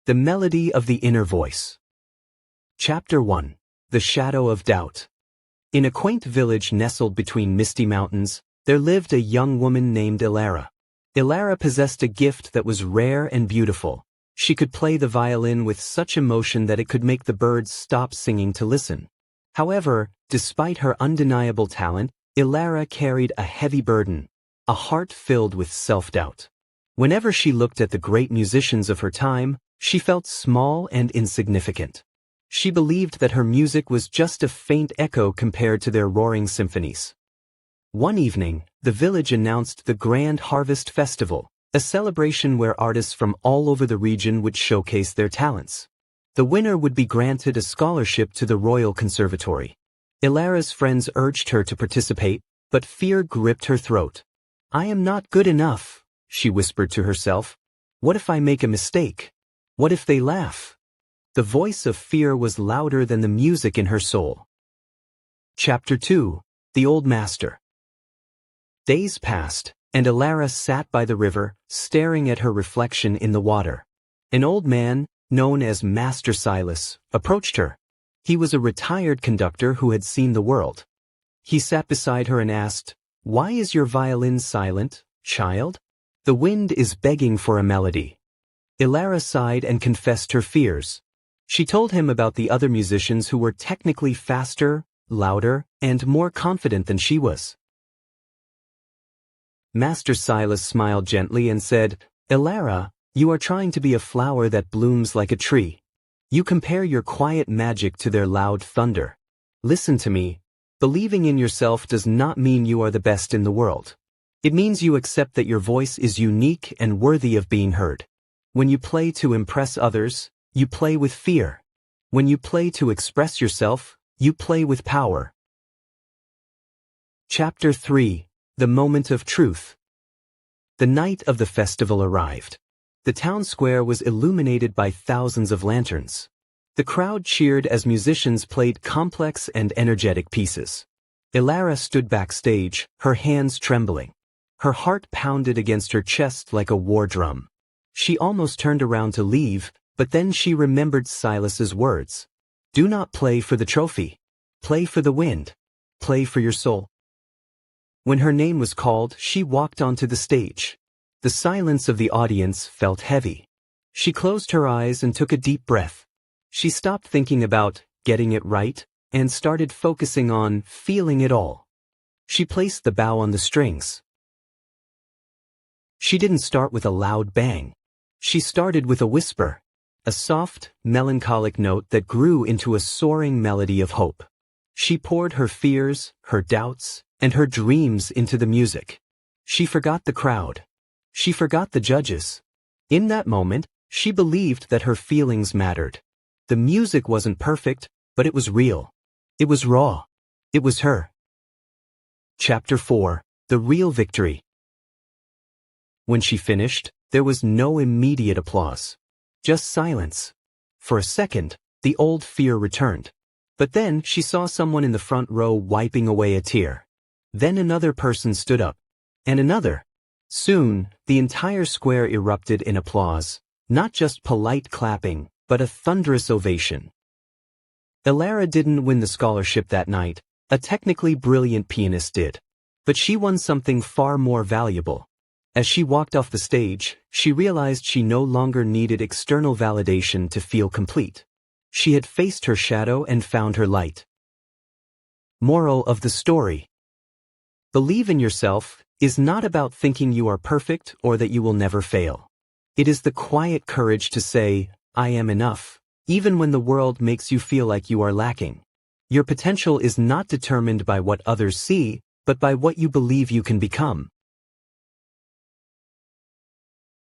The Melody of the Inner Voice. Chapter 1. The Shadow of Doubt. In a quaint village nestled between misty mountains, there lived a young woman named Ilara. Ilara possessed a gift that was rare and beautiful. She could play the violin with such emotion that it could make the birds stop singing to listen. However, despite her undeniable talent, Ilara carried a heavy burden, a heart filled with self-doubt. Whenever she looked at the great musicians of her time, she felt small and insignificant. She believed that her music was just a faint echo compared to their roaring symphonies. One evening, the village announced the Grand Harvest Festival, a celebration where artists from all over the region would showcase their talents. The winner would be granted a scholarship to the Royal Conservatory. Ilara's friends urged her to participate, but fear gripped her throat. "I am not good enough," she whispered to herself. "What if I make a mistake? What if they laugh?" The voice of fear was louder than the music in her soul. Chapter 2. The Old Master. Days passed, and Ilara sat by the river, staring at her reflection in the water. An old man, known as Master Silas, approached her. He was a retired conductor who had seen the world. He sat beside her and asked, "Why is your violin silent, child?" "The wind is begging for a melody." Ilara sighed and confessed her fears. She told him about the other musicians who were technically faster, louder, and more confident than she was. Master Silas smiled gently and said, "Ilara, you are trying to be a flower that blooms like a tree. You compare your quiet magic to their loud thunder. Listen to me. Believing in yourself does not mean you are the best in the world. It means you accept that your voice is unique and worthy of being heard. When you play to impress others, you play with fear. When you play to express yourself, you play with power." Chapter 3. The Moment of Truth. The night of the festival arrived. The town square was illuminated by thousands of lanterns. The crowd cheered as musicians played complex and energetic pieces. Ilara stood backstage, her hands trembling. Her heart pounded against her chest like a war drum. She almost turned around to leave, but then she remembered Silas's words. "Do not play for the trophy. Play for the wind. Play for your soul." When her name was called, she walked onto the stage. The silence of the audience felt heavy. She closed her eyes and took a deep breath. She stopped thinking about getting it right and started focusing on feeling it all. She placed the bow on the strings. She didn't start with a loud bang. She started with a whisper, a soft, melancholic note that grew into a soaring melody of hope. She poured her fears, her doubts, and her dreams into the music. She forgot the crowd. She forgot the judges. In that moment, she believed that her feelings mattered. The music wasn't perfect, but it was real. It was raw. It was her. Chapter 4. The Real Victory. When she finished, there was no immediate applause. Just silence. For a second, the old fear returned. But then she saw someone in the front row wiping away a tear. Then another person stood up. And another. Soon, the entire square erupted in applause. Not just polite clapping, but a thunderous ovation. Ilara didn't win the scholarship that night. A technically brilliant pianist did. But she won something far more valuable. As she walked off the stage, she realized she no longer needed external validation to feel complete. She had faced her shadow and found her light. Moral of the story. Believe in yourself is not about thinking you are perfect or that you will never fail. It is the quiet courage to say, "I am enough," even when the world makes you feel like you are lacking. Your potential is not determined by what others see, but by what you believe you can become.